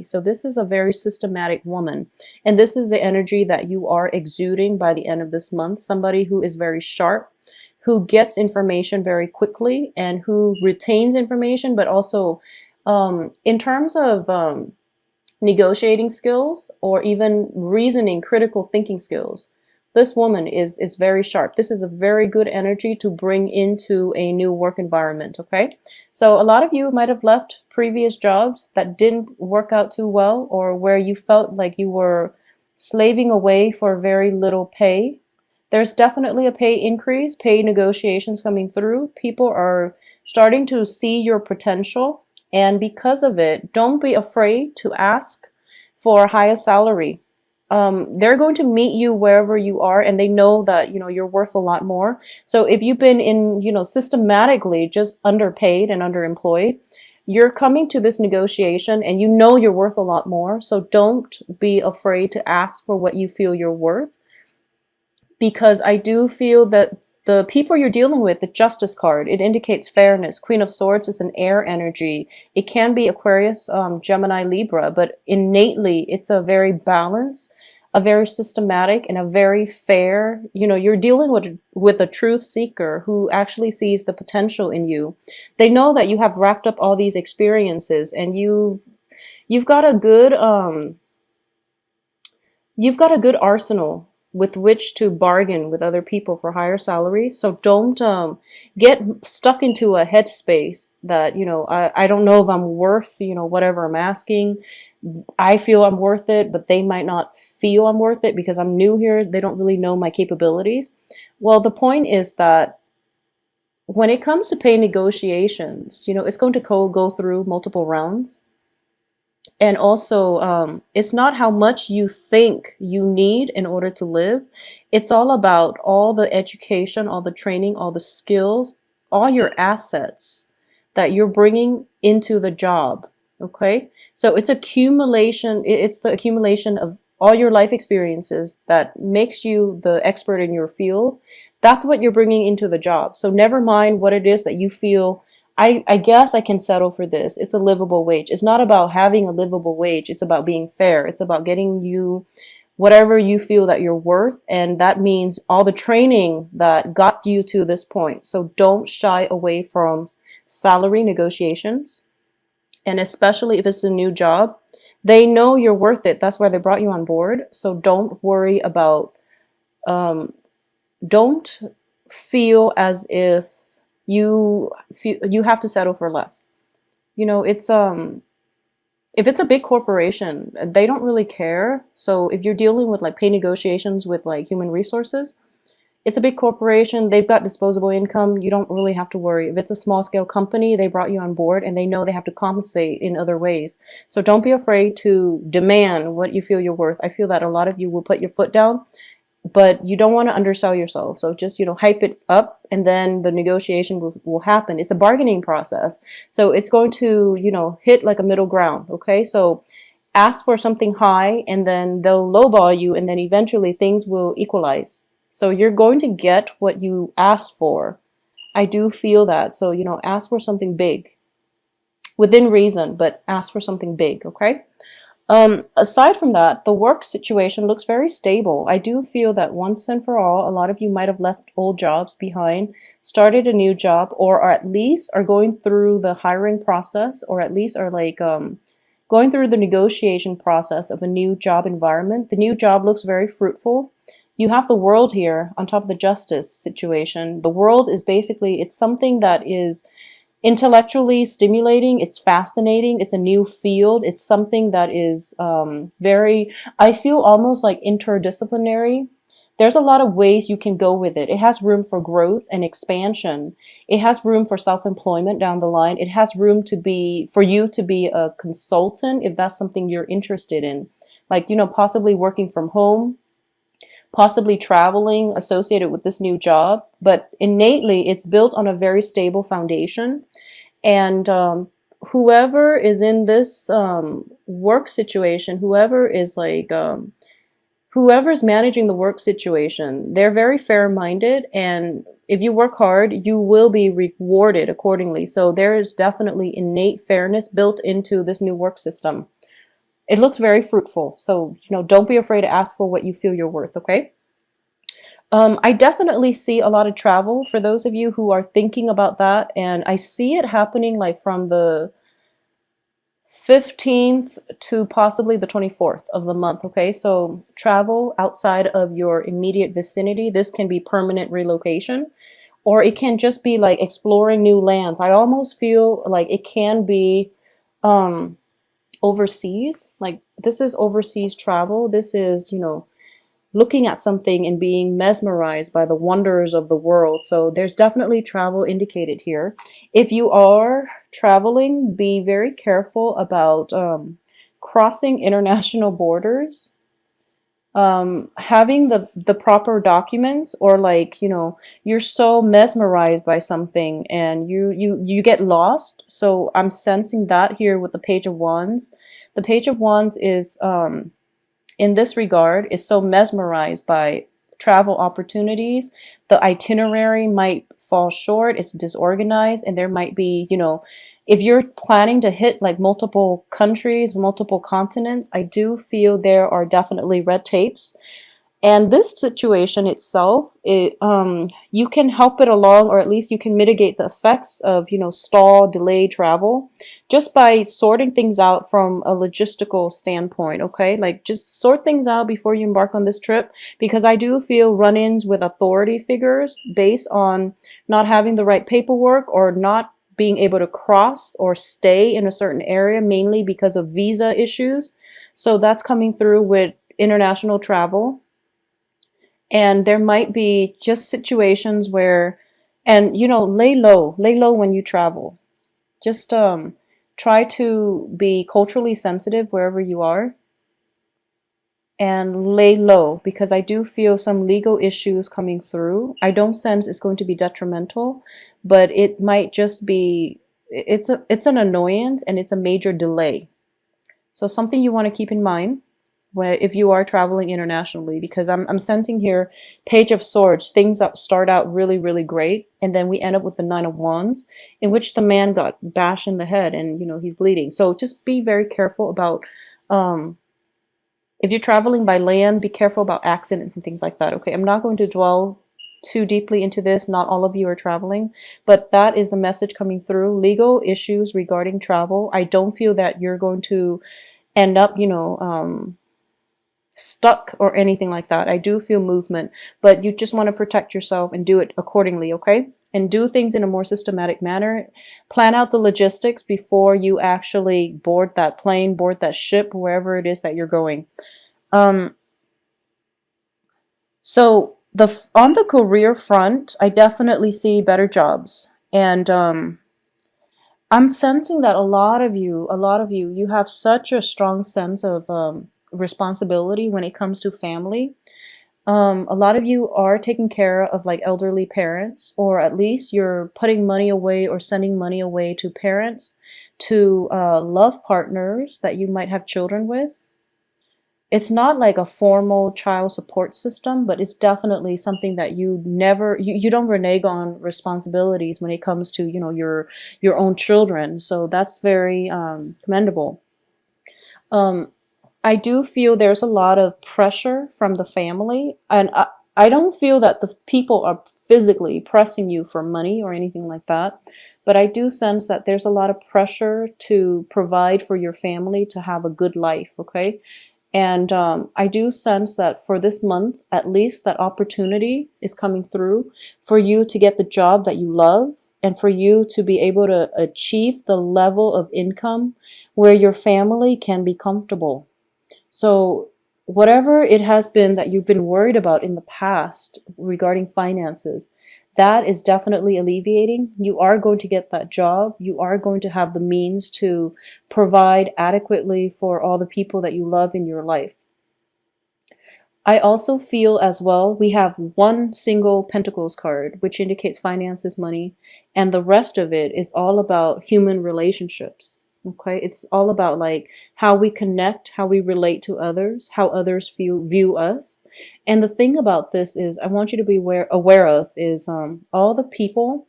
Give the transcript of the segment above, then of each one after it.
energy. So this is a very systematic woman. And this is the energy that you are exuding by the end of this month. Somebody who is very sharp, who gets information very quickly and who retains information, but also in terms of negotiating skills or even reasoning, critical thinking skills. This woman is very sharp. This is a very good energy to bring into a new work environment, okay? So a lot of you might have left previous jobs that didn't work out too well, or where you felt like you were slaving away for very little pay. There's definitely a pay increase, pay negotiations coming through. People are starting to see your potential, and because of it, don't be afraid to ask for a higher salary. They're going to meet you wherever you are, and they know that, you're worth a lot more. So if you've been systematically just underpaid and underemployed, you're coming to this negotiation and you know you're worth a lot more. So don't be afraid to ask for what you feel you're worth, because I do feel that the people you're dealing with, the Justice card, it indicates fairness. Queen of Swords is an air energy. It can be Aquarius, Gemini, Libra, but innately it's a very balanced, a very systematic, and a very fair. You're dealing with a truth seeker who actually sees the potential in you. They know that you have racked up all these experiences, and you've got a good arsenal with which to bargain with other people for higher salaries. So don't get stuck into a headspace that, I don't know if I'm worth, whatever I'm asking. I feel I'm worth it, but they might not feel I'm worth it because I'm new here. They don't really know my capabilities. Well, the point is that when it comes to pay negotiations, it's going to go through multiple rounds. And also, it's not how much you think you need in order to live. It's all about all the education, all the training, all the skills, all your assets that you're bringing into the job. Okay? So it's accumulation. It's the accumulation of all your life experiences that makes you the expert in your field. That's what you're bringing into the job. So never mind what it is that you feel, I guess I can settle for this. It's a livable wage. It's not about having a livable wage. It's about being fair. It's about getting you whatever you feel that you're worth. And that means all the training that got you to this point. So don't shy away from salary negotiations. And especially if it's a new job, they know you're worth it. That's why they brought you on board. So don't worry about, don't feel as if you have to settle for less. It's if it's a big corporation, they don't really care. So if you're dealing with like pay negotiations with like human resources, it's a big corporation, they've got disposable income, you don't really have to worry. If it's a small scale company, they brought you on board and they know they have to compensate in other ways. So don't be afraid to demand what you feel you're worth. I feel that a lot of you will put your foot down, but you don't want to undersell yourself. So just, hype it up, and then the negotiation will happen. It's a bargaining process. So it's going to, hit like a middle ground. Okay. So ask for something high, and then they'll lowball you, and then eventually things will equalize. So you're going to get what you asked for. I do feel that. So, ask for something big within reason, but ask for something big. Okay. Aside from that, the work situation looks very stable. I do feel that once and for all, a lot of you might have left old jobs behind, started a new job, or at least are going through the hiring process, or at least are like, going through the negotiation process of a new job environment. The new job looks very fruitful. You have the world here on top of the justice situation. The world is basically, it's something that is intellectually stimulating. It's fascinating. It's a new field. It's something that is I feel almost like interdisciplinary. There's a lot of ways you can go with it. It has room for growth and expansion. It has room for self-employment down the line. It has room for you to be a consultant if that's something you're interested in. Like, possibly working from home, possibly traveling associated with this new job, but innately it's built on a very stable foundation. And whoever is in this work situation, whoever's managing the work situation, they're very fair-minded, and if you work hard, you will be rewarded accordingly. So there is definitely innate fairness built into this new work system. It looks very fruitful. So, don't be afraid to ask for what you feel you're worth, okay? I definitely see a lot of travel for those of you who are thinking about that. And I see it happening like from the 15th to possibly the 24th of the month. Okay. So travel outside of your immediate vicinity. This can be permanent relocation, or it can just be like exploring new lands. I almost feel like it can be um, overseas. Like this is overseas travel. This is, looking at something and being mesmerized by the wonders of the world. So there's definitely travel indicated here. If you are traveling, be very careful about crossing international borders, having the proper documents, or like, you're so mesmerized by something and you get lost. So I'm sensing that here with the Page of Wands. The Page of Wands is in this regard is so mesmerized by travel opportunities. The itinerary might fall short, it's disorganized, and there might be, if you're planning to hit like multiple countries, multiple continents, I do feel there are definitely red tapes. And this situation itself, you can help it along, or at least you can mitigate the effects of, stall, delay travel, just by sorting things out from a logistical standpoint. Okay, like just sort things out before you embark on this trip, because I do feel run-ins with authority figures based on not having the right paperwork, or not being able to cross or stay in a certain area, mainly because of visa issues. So that's coming through with international travel. And there might be just situations where, and lay low when you travel. Just try to be culturally sensitive wherever you are, and lay low, because I do feel some legal issues coming through. I don't sense it's going to be detrimental, but it might just be, it's an annoyance, and it's a major delay. So something you want to keep in mind if you are traveling internationally, because I'm sensing here Page of Swords, things that start out really, really great, and then we end up with the Nine of Wands, in which the man got bashed in the head and he's bleeding. So just be very careful about if you're traveling by land, be careful about accidents and things like that. Okay, I'm not going to dwell too deeply into this. Not all of you are traveling, but that is a message coming through. Legal issues regarding travel. I don't feel that you're going to end up, stuck or anything like that. I do feel movement, but you just want to protect yourself and do it accordingly, okay? And do things in a more systematic manner. Plan out the logistics before you actually board that plane, board that ship, wherever it is that you're going. Um, so on the career front, I definitely see better jobs. And I'm sensing that you have such a strong sense of responsibility when it comes to family. A lot of you are taking care of like elderly parents, or at least you're putting money away or sending money away to parents, to love partners that you might have children with. It's not like a formal child support system, but it's definitely something that you don't renege on responsibilities when it comes to, your own children. So that's very commendable. Um, I do feel there's a lot of pressure from the family, and I don't feel that the people are physically pressing you for money or anything like that, but I do sense that there's a lot of pressure to provide for your family to have a good life, okay? And I do sense that for this month, at least, that opportunity is coming through for you to get the job that you love, and for you to be able to achieve the level of income where your family can be comfortable. So whatever it has been that you've been worried about in the past regarding finances, that is definitely alleviating. You are going to get that job. You are going to have the means to provide adequately for all the people that you love in your life. I also feel as well, we have one single Pentacles card, which indicates finances, money, and the rest of it is all about human relationships. Okay, it's all about like how we connect, how we relate to others, how others view us. And the thing about this is, I want you to be aware of is all the people.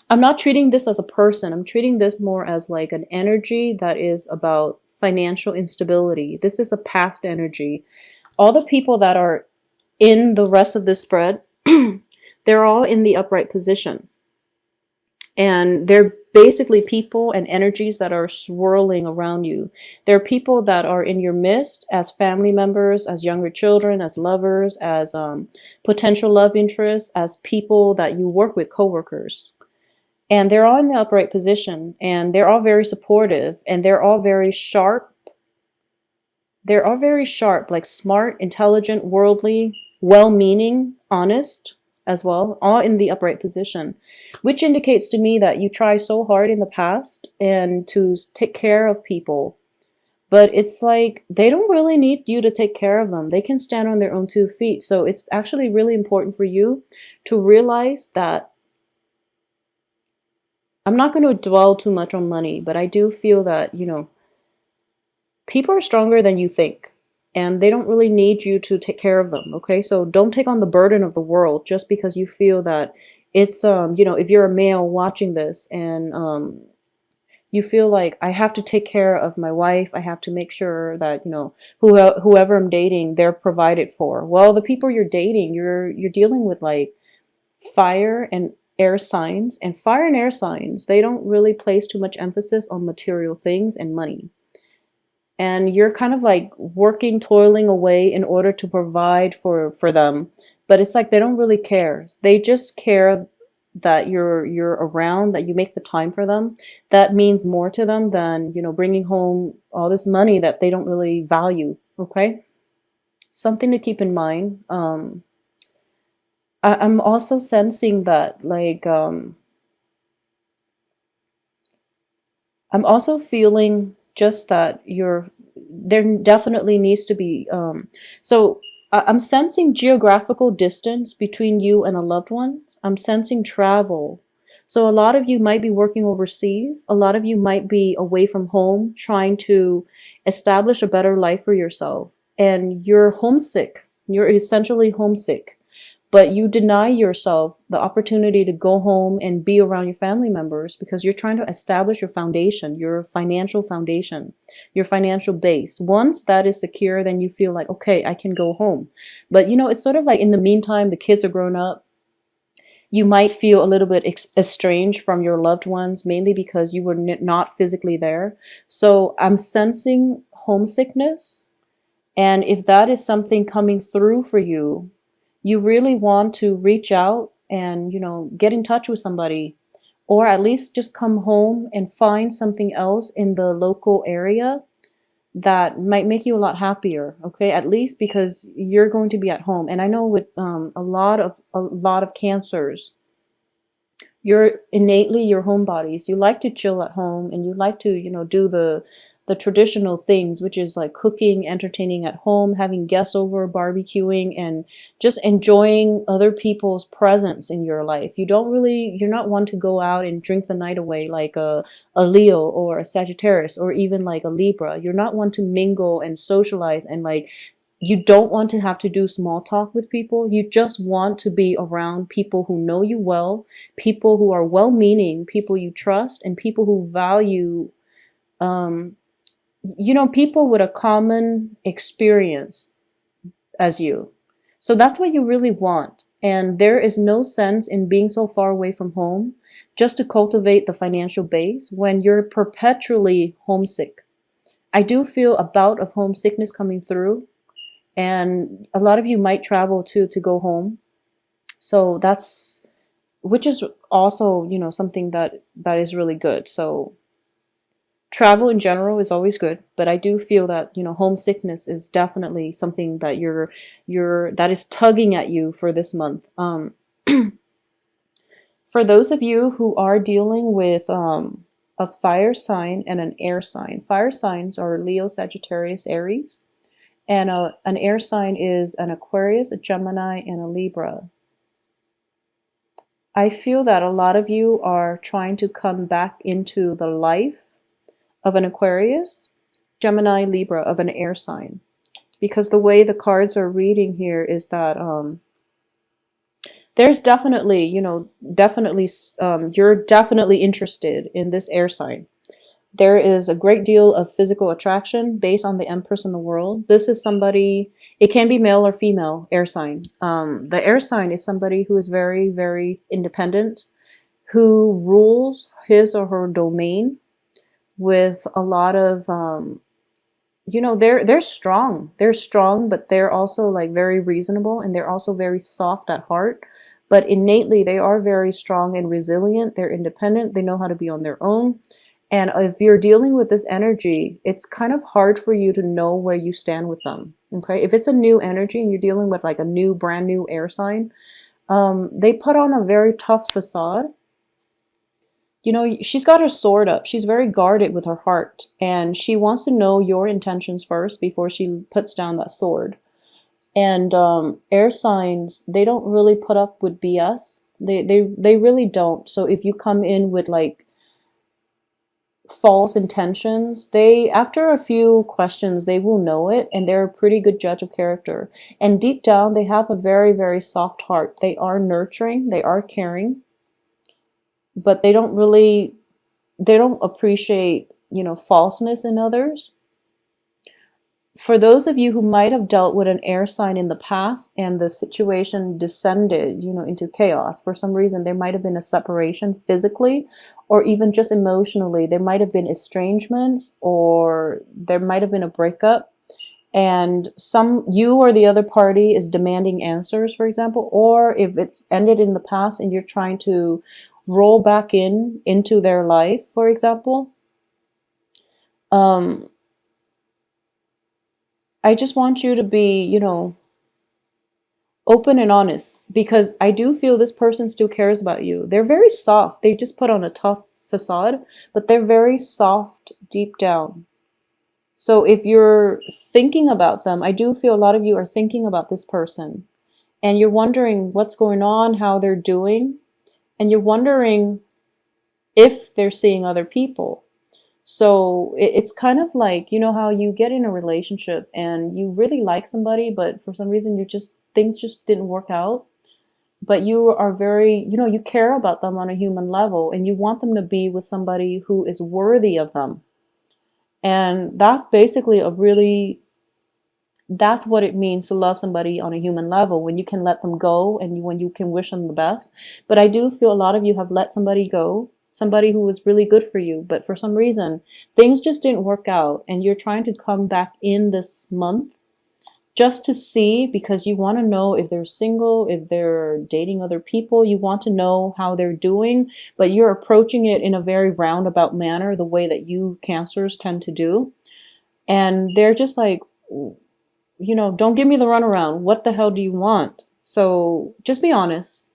I'm not treating this as a person. I'm treating this more as like an energy that is about financial instability. This is a past energy. All the people that are in the rest of this spread, they're all in the upright position. And they're basically people and energies that are swirling around you. There are people that are in your midst as family members, as younger children, as lovers, as potential love interests, as people that you work with, coworkers. And they're all in the upright position, and they're all very supportive, and they're all very sharp. They're all very sharp, like smart, intelligent, worldly, well-meaning, honest as well, all in the upright position, which indicates to me that you try so hard in the past and to take care of people. But it's like they don't really need you to take care of them. They can stand on their own 2 feet. So it's actually really important for you to realize that I'm not going to dwell too much on money, but I do feel that, people are stronger than you think, and they don't really need you to take care of them. Okay. So don't take on the burden of the world just because you feel that it's, if you're a male watching this and, you feel like I have to take care of my wife. I have to make sure that, whoever I'm dating, they're provided for. Well, the people you're dating, you're dealing with like fire and air signs, and fire and air signs, they don't really place too much emphasis on material things and money. And you're kind of like working, toiling away in order to provide for them. But it's like they don't really care. They just care that you're around, that you make the time for them. That means more to them than, bringing home all this money that they don't really value. Okay? Something to keep in mind. I'm also sensing that, like, I'm also feeling just that there definitely needs to be, so I'm sensing geographical distance between you and a loved one. I'm sensing travel. So a lot of you might be working overseas. A lot of you might be away from home, trying to establish a better life for yourself. And you're homesick. You're essentially homesick. But you deny yourself the opportunity to go home and be around your family members because you're trying to establish your foundation, your financial foundation, your financial base. Once that is secure, then you feel like, okay, I can go home. But it's sort of like in the meantime, the kids are grown up. You might feel a little bit estranged from your loved ones, mainly because you were not physically there. So I'm sensing homesickness. And if that is something coming through for you, you really want to reach out and, get in touch with somebody, or at least just come home and find something else in the local area that might make you a lot happier. Okay. At least because you're going to be at home. And I know with, a lot of cancers, you're innately your homebodies. You like to chill at home, and you like to, do the traditional things, which is like cooking, entertaining at home, having guests over, barbecuing, and just enjoying other people's presence in your life. You're not one to go out and drink the night away like a Leo or a Sagittarius or even like a Libra. You're not one to mingle and socialize, and like you don't want to have to do small talk with people. You just want to be around people who know you well, people who are well-meaning, people you trust, and people who value, um, people with a common experience as you. So that's what you really want. And there is no sense in being so far away from home just to cultivate the financial base when you're perpetually homesick. I do feel a bout of homesickness coming through, and a lot of you might travel too to go home. So which is also, something that is really good. So travel in general is always good, but I do feel that, homesickness is definitely something that that is tugging at you for this month. For those of you who are dealing with a fire sign and an air sign, fire signs are Leo, Sagittarius, Aries, and an air sign is an Aquarius, a Gemini, and a Libra. I feel that a lot of you are trying to come back into the life of an Aquarius, Gemini, Libra, of an air sign. Because the way the cards are reading here is that there's definitely, you're definitely interested in this air sign. There is a great deal of physical attraction based on the Empress in the world. This is somebody, it can be male or female air sign. The air sign is somebody who is very, very independent, who rules his or her domain with a lot of, they're strong. They're strong, but they're also like very reasonable, and they're also very soft at heart. But innately, they are very strong and resilient. They're independent. They know how to be on their own. And if you're dealing with this energy, it's kind of hard for you to know where you stand with them. Okay. If it's a new energy and you're dealing with like a new, brand new air sign, they put on a very tough facade. She's got her sword up. She's very guarded with her heart, and she wants to know your intentions first before she puts down that sword. And air signs, they don't really put up with BS. They really don't. So if you come in with like false intentions, they, after a few questions, they will know it, and they're a pretty good judge of character. And deep down, they have a very, very soft heart. They are nurturing, they are caring, but they don't appreciate, falseness in others. For those of you who might have dealt with an air sign in the past and the situation descended, into chaos, for some reason, there might have been a separation physically or even just emotionally. There might have been estrangements, or there might have been a breakup, and you or the other party is demanding answers, for example, or if it's ended in the past and you're trying to roll back into their life, for example. I just want you to be, open and honest, because I do feel this person still cares about you. They're very soft. They just put on a tough facade, but they're very soft deep down. So if you're thinking about them, I do feel a lot of you are thinking about this person, and you're wondering what's going on, how they're doing, and you're wondering if they're seeing other people. So it's kind of like, how you get in a relationship and you really like somebody, but for some reason things just didn't work out. But you are very, you care about them on a human level, and you want them to be with somebody who is worthy of them. And that's basically that's what it means to love somebody on a human level, when you can let them go and when you can wish them the best. But I do feel a lot of you have let somebody go, somebody who was really good for you, but for some reason things just didn't work out, and you're trying to come back in this month just to see, because you want to know if they're single, if they're dating other people. You want to know how they're doing, but you're approaching it in a very roundabout manner, the way that you Cancers tend to do. And they're just like, don't give me the runaround. What the hell do you want? So just be honest.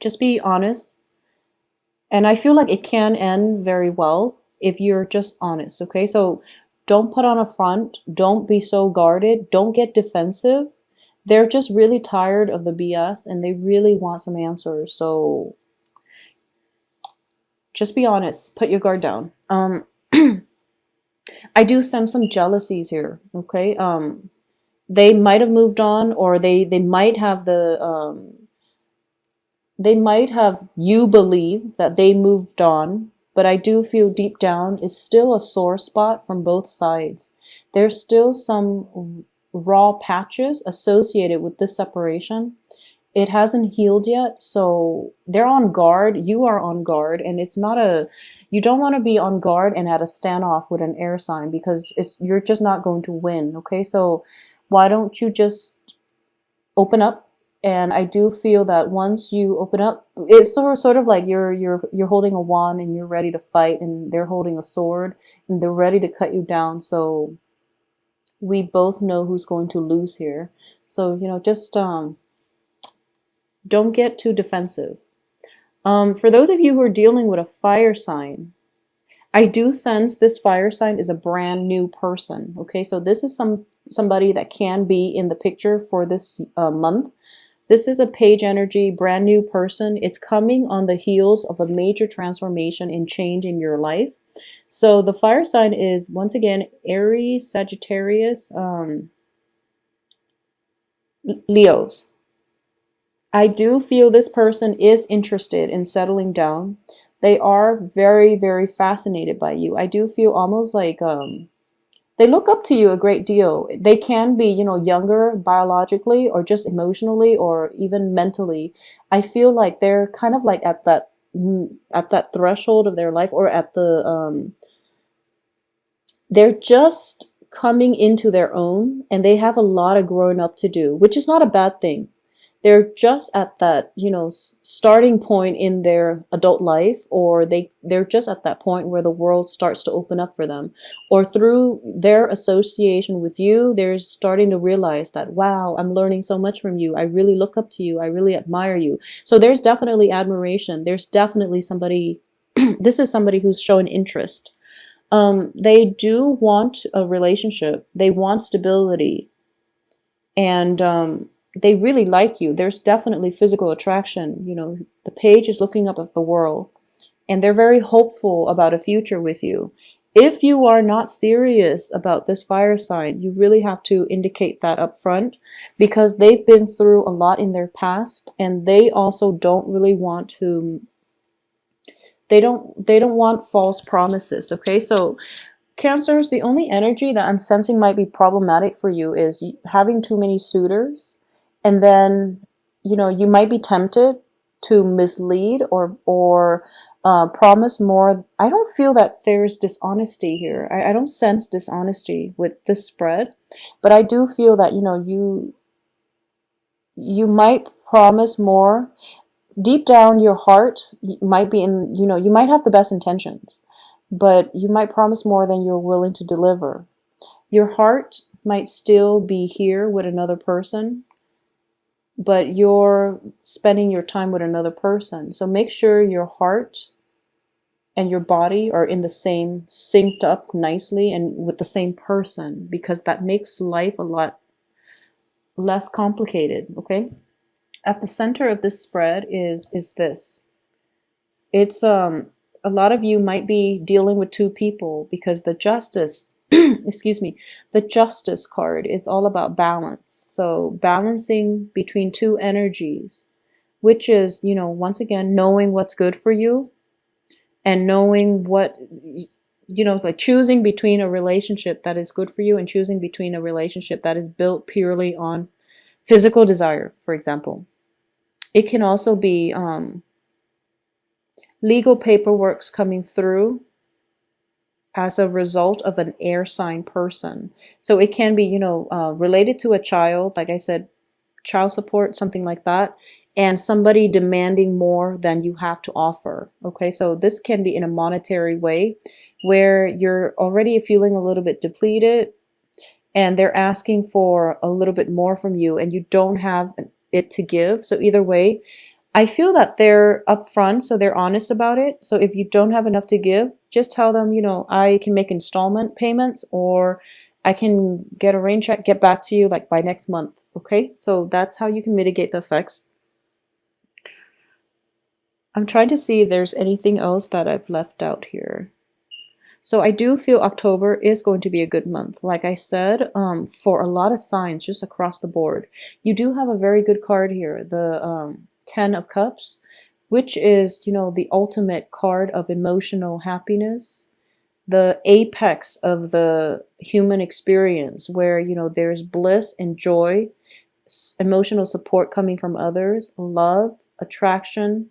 Just be honest. And I feel like it can end very well if you're just honest, okay? So don't put on a front. Don't be so guarded. Don't get defensive. They're just really tired of the BS, and they really want some answers. So just be honest. Put your guard down. I do sense some jealousies here, okay? They might have moved on, or they might have they might have you believe that they moved on, but I do feel deep down it's still a sore spot from both sides. There's still some raw patches associated with this separation. It hasn't healed yet, so they're on guard. You are on guard, and you don't want to be on guard and at a standoff with an air sign, because you're just not going to win, okay? So why don't you just open up? And I do feel that once you open up, it's sort of like you're holding a wand and you're ready to fight, and they're holding a sword and they're ready to cut you down. So we both know who's going to lose here. So just don't get too defensive. For those of you who are dealing with a fire sign, I do sense this fire sign is a brand new person. Okay, so this is somebody that can be in the picture for this month. This is a page energy, brand new person. It's coming on the heels of a major transformation and change in your life. So the fire sign is, once again, Aries, Sagittarius, Leos. I do feel this person is interested in settling down. They are very, very fascinated by you. I do feel almost like they look up to you a great deal. They can be, younger biologically or just emotionally or even mentally. I feel like they're kind of like at that threshold of their life, or at the they're just coming into their own, and they have a lot of growing up to do, which is not a bad thing. They're just at that, starting point in their adult life, or they're just at that point where the world starts to open up for them, or through their association with you, they're starting to realize that, wow, I'm learning so much from you. I really look up to you. I really admire you. So there's definitely admiration. There's definitely somebody, this is somebody who's showing interest. They do want a relationship. They want stability, and they really like you. There's definitely physical attraction. The page is looking up at the world, and they're very hopeful about a future with you. If you are not serious about this fire sign, you really have to indicate that up front, because they've been through a lot in their past, and they also don't really want to, they don't want false promises. Okay, so Cancers, the only energy that I'm sensing might be problematic for you is having too many suitors, and then you might be tempted to mislead or promise more. I don't feel that there's dishonesty here. I don't sense dishonesty with this spread, but I do feel that you might promise more. Deep down, your heart might be in, you might have the best intentions, but you might promise more than you're willing to deliver. Your heart might still be here with another person, but you're spending your time with another person. So make sure your heart and your body are in the same, synced up nicely and with the same person, because that makes life a lot less complicated. Okay. At the center of this spread is this. It's a lot of you might be dealing with two people, because the justice excuse me, the justice card is all about balance. So balancing between two energies, which is, once again, knowing what's good for you, and knowing what, like choosing between a relationship that is good for you and choosing between a relationship that is built purely on physical desire, for example. It can also be legal paperwork's coming through as a result of an air sign person. So it can be, related to a child, like I said, child support, something like that, and somebody demanding more than you have to offer. Okay, so this can be in a monetary way, where you're already feeling a little bit depleted, and they're asking for a little bit more from you, and you don't have it to give. So either way, I feel that they're upfront, so they're honest about it. So if you don't have enough to give, just tell them, I can make installment payments, or I can get a rain check, get back to you like by next month. Okay, so that's how you can mitigate the effects. I'm trying to see if there's anything else that I've left out here. So I do feel October is going to be a good month. Like I said, for a lot of signs just across the board. You do have a very good card here, the 10 of Cups, which is, the ultimate card of emotional happiness, the apex of the human experience, where, there's bliss and joy, emotional support coming from others, love, attraction,